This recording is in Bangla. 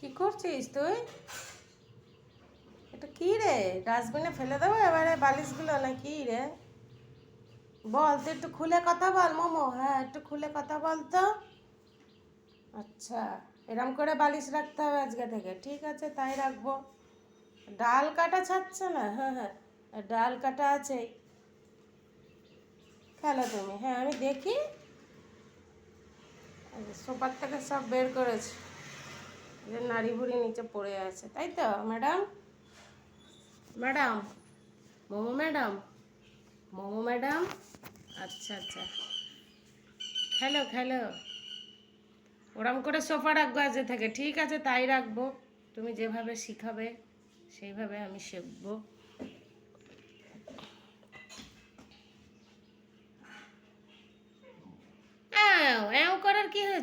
কি করছিস তুই? এটা কি রে? ডাস্টবিনে ফেলে দেবো এবারে বালিশগুলো না কি রে? বল, তুই একটু খুলে কথা বল মোমো। হ্যাঁ, একটু খুলে কথা বল তো। আচ্ছা, এরম করে বালিশ রাখতে হবে আজকে থেকে। ঠিক আছে, তাই রাখবো। ডাল কাটা ছাড়ছে না। হ্যাঁ হ্যাঁ, ডাল কাটা আছেই। খেলো তুমি। হ্যাঁ, আমি দেখি। সোফার থেকে সব বের করেছি। যে নাড়ি ভুড়ি নিচে পড়ে আছে, তাই তো madam? Madam, momo madam, momo madam. আচ্ছা আচ্ছা, খেলো খেলো। ওরম করে সোফা রাখবো আজ থেকে। ঠিক আছে, তাই রাখবো। তুমি যেভাবে শিখাবে সেইভাবে আমি শিখবো। অ্যাও অ্যাও করার কি হয়েছে?